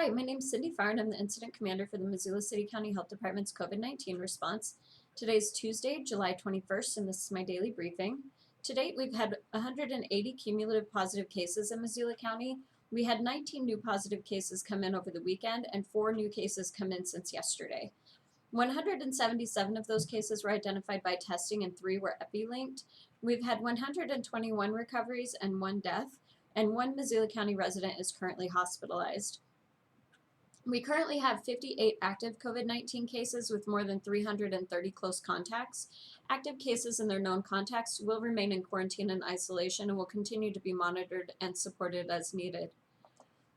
Hi, my name is Cindy Farr, and I'm the Incident Commander for the Missoula City County Health Department's COVID-19 response. Today is Tuesday, July 21st, and this is my daily briefing. To date, we've had 180 cumulative positive cases in Missoula County. We had 19 new positive cases come in over the weekend, and 4 new cases come in since yesterday. 177 of those cases were identified by testing, and 3 were epi-linked. We've had 121 recoveries and 1 death, and 1 Missoula County resident is currently hospitalized. We currently have 58 active COVID-19 cases with more than 330 close contacts. Active cases and their known contacts will remain in quarantine and isolation and will continue to be monitored and supported as needed.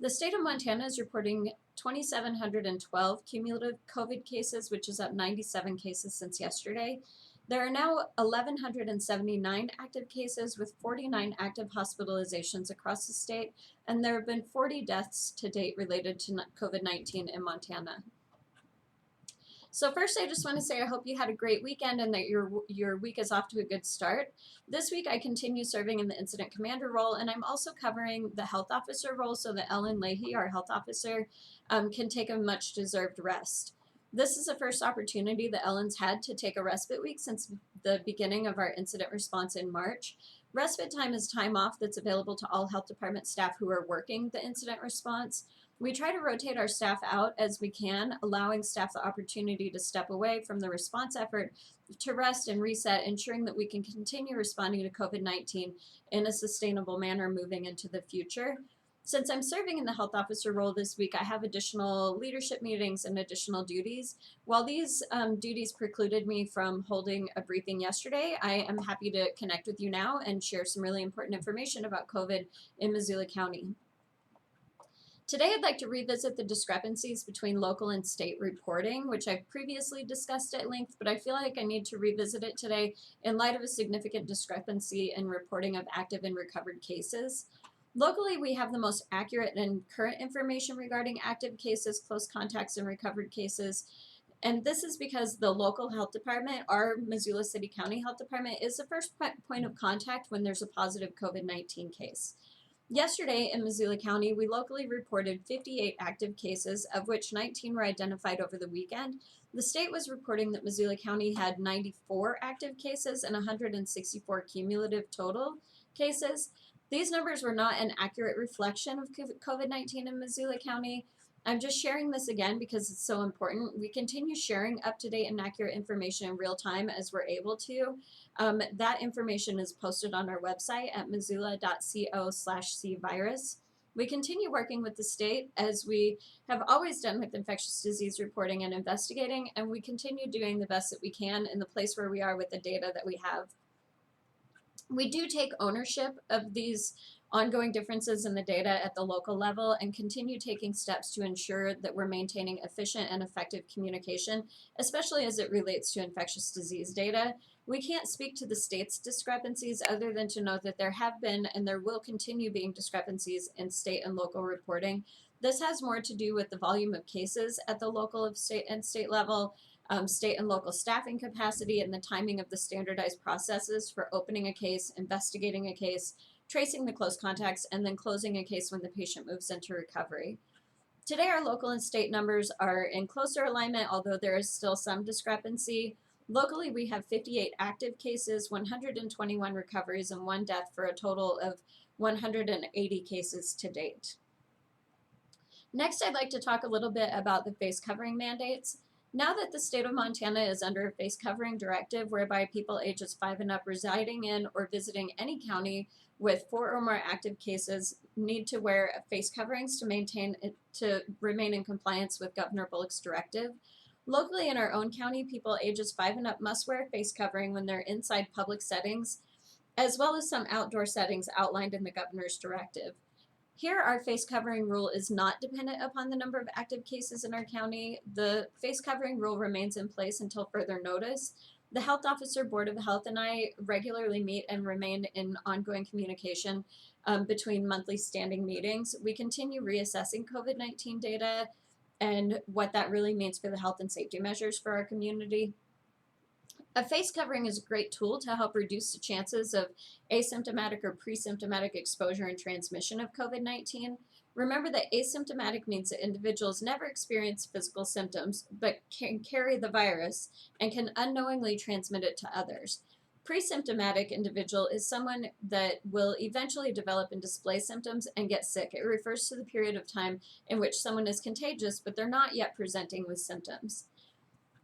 The state of Montana is reporting 2,712 cumulative COVID cases, which is up 97 cases since yesterday. There are now 1,179 active cases with 49 active hospitalizations across the state, and there have been 40 deaths to date related to COVID-19 in Montana. So first, I just want to say I hope you had a great weekend and that your week is off to a good start. This week, I continue serving in the incident commander role, and I'm also covering the health officer role so that Ellen Leahy, our health officer, can take a much-deserved rest. This is the first opportunity that Ellen's had to take a respite week since the beginning of our incident response in March. Respite time is time off that's available to all health department staff who are working the incident response. We try to rotate our staff out as we can, allowing staff the opportunity to step away from the response effort to rest and reset, ensuring that we can continue responding to COVID-19 in a sustainable manner moving into the future. Since I'm serving in the health officer role this week, I have additional leadership meetings and additional duties. While these duties precluded me from holding a briefing yesterday, I am happy to connect with you now and share some really important information about COVID in Missoula County. Today, I'd like to revisit the discrepancies between local and state reporting, which I've previously discussed at length, but I feel like I need to revisit it today in light of a significant discrepancy in reporting of active and recovered cases. Locally, we have the most accurate and current information regarding active cases, close contacts, and recovered cases. And this is because the local health department, our Missoula City County Health Department, is the first point of contact when there's a positive COVID-19 case. Yesterday in Missoula County, we locally reported 58 active cases, of which 19 were identified over the weekend. The state was reporting that Missoula County had 94 active cases and 164 cumulative total cases. These numbers were not an accurate reflection of COVID-19 in Missoula County. I'm just sharing this again because it's so important. We continue sharing up-to-date and accurate information in real time as we're able to. That information is posted on our website at missoula.co/cvirus. We continue working with the state as we have always done with infectious disease reporting and investigating, and we continue doing the best that we can in the place where we are with the data that we have. We do take ownership of these ongoing differences in the data at the local level and continue taking steps to ensure that we're maintaining efficient and effective communication, especially as it relates to infectious disease data. We can't speak to the state's discrepancies other than to note that there have been and there will continue being discrepancies in state and local reporting. This has more to do with the volume of cases at the local and state level, state and local staffing capacity, and the timing of the standardized processes for opening a case, investigating a case, tracing the close contacts, and then closing a case when the patient moves into recovery. Today, our local and state numbers are in closer alignment, although there is still some discrepancy. Locally, we have 58 active cases, 121 recoveries, and 1 death for a total of 180 cases to date. Next, I'd like to talk a little bit about the face covering mandates. Now that the state of Montana is under a face covering directive whereby people ages 5 and up residing in or visiting any county with 4 or more active cases need to wear face coverings to remain in compliance with Governor Bullock's directive. Locally in our own county, people ages 5 and up must wear a face covering when they're inside public settings, as well as some outdoor settings outlined in the governor's directive. Here, our face covering rule is not dependent upon the number of active cases in our county. The face covering rule remains in place until further notice. The Health Officer Board of Health and I regularly meet and remain in ongoing communication between monthly standing meetings. We continue reassessing COVID-19 data and what that really means for the health and safety measures for our community. A face covering is a great tool to help reduce the chances of asymptomatic or presymptomatic exposure and transmission of COVID-19. Remember that asymptomatic means that individuals never experience physical symptoms but can carry the virus and can unknowingly transmit it to others. Presymptomatic individual is someone that will eventually develop and display symptoms and get sick. It refers to the period of time in which someone is contagious, but they're not yet presenting with symptoms.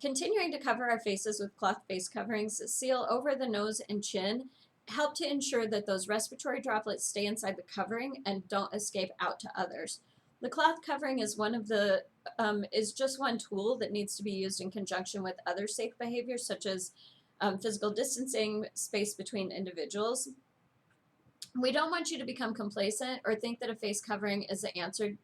Continuing to cover our faces with cloth face coverings that seal over the nose and chin help to ensure that those respiratory droplets stay inside the covering and don't escape out to others. The cloth covering is is just one tool that needs to be used in conjunction with other safe behaviors such as physical distancing, space between individuals. We don't want you to become complacent or think that a face covering is the answer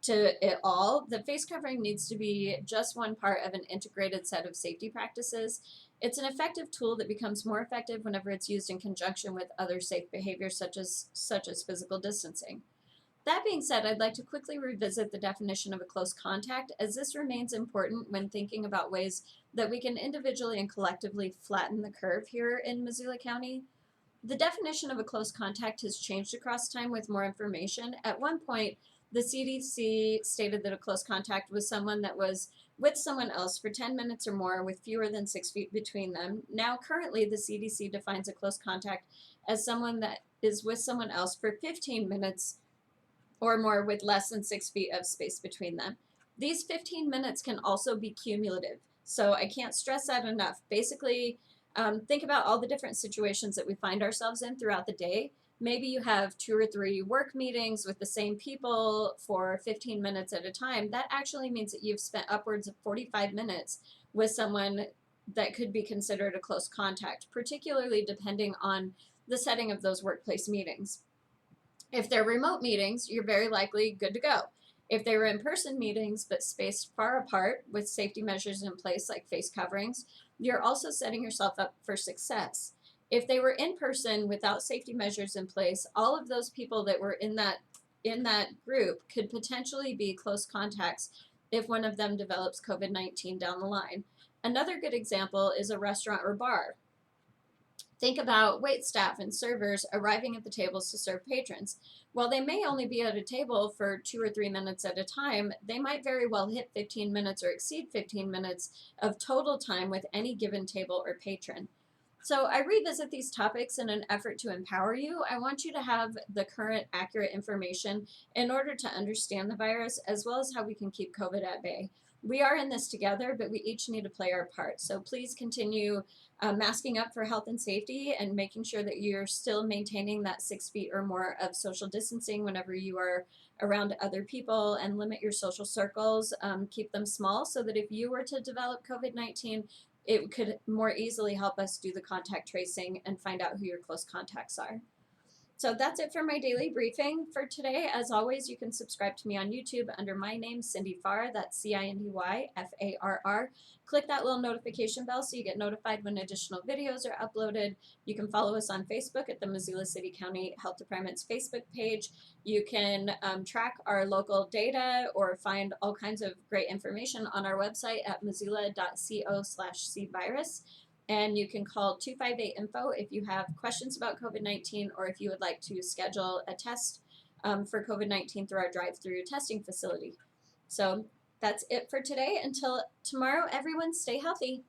to it all. The face covering needs to be just one part of an integrated set of safety practices. It's an effective tool that becomes more effective whenever it's used in conjunction with other safe behaviors such as physical distancing. That being said, I'd like to quickly revisit the definition of a close contact, as this remains important when thinking about ways that we can individually and collectively flatten the curve here in Missoula County. The definition of a close contact has changed across time with more information. At one point, the CDC stated that a close contact was someone that was with someone else for 10 minutes or more with fewer than 6 feet between them. Now, currently, the CDC defines a close contact as someone that is with someone else for 15 minutes or more with less than 6 feet of space between them. These 15 minutes can also be cumulative. So I can't stress that enough. Basically, think about all the different situations that we find ourselves in throughout the day. Maybe you have 2 or 3 work meetings with the same people for 15 minutes at a time. That actually means that you've spent upwards of 45 minutes with someone that could be considered a close contact, particularly depending on the setting of those workplace meetings. If they're remote meetings, you're very likely good to go. If they were in-person meetings but spaced far apart with safety measures in place like face coverings, you're also setting yourself up for success. If they were in person without safety measures in place, all of those people that were in that group could potentially be close contacts if one of them develops COVID-19 down the line. Another good example is a restaurant or bar. Think about wait staff and servers arriving at the tables to serve patrons. While they may only be at a table for 2 or 3 minutes at a time, they might very well hit 15 minutes or exceed 15 minutes of total time with any given table or patron. So I revisit these topics in an effort to empower you. I want you to have the current accurate information in order to understand the virus as well as how we can keep COVID at bay. We are in this together, but we each need to play our part. So please continue masking up for health and safety and making sure that you're still maintaining that 6 feet or more of social distancing whenever you are around other people, and limit your social circles. Keep them small so that if you were to develop COVID-19, it could more easily help us do the contact tracing and find out who your close contacts are. So that's it for my daily briefing for today. As always, you can subscribe to me on YouTube under my name, Cindy Farr. That's CindyFarr. Click that little notification bell so you get notified when additional videos are uploaded. You can follow us on Facebook at the Missoula City County Health Department's Facebook page. You can track our local data or find all kinds of great information on our website at missoula.co/cvirus. And you can call 258-INFO if you have questions about COVID-19 or if you would like to schedule a test for COVID-19 through our drive-through testing facility. So that's it for today. Until tomorrow, everyone stay healthy.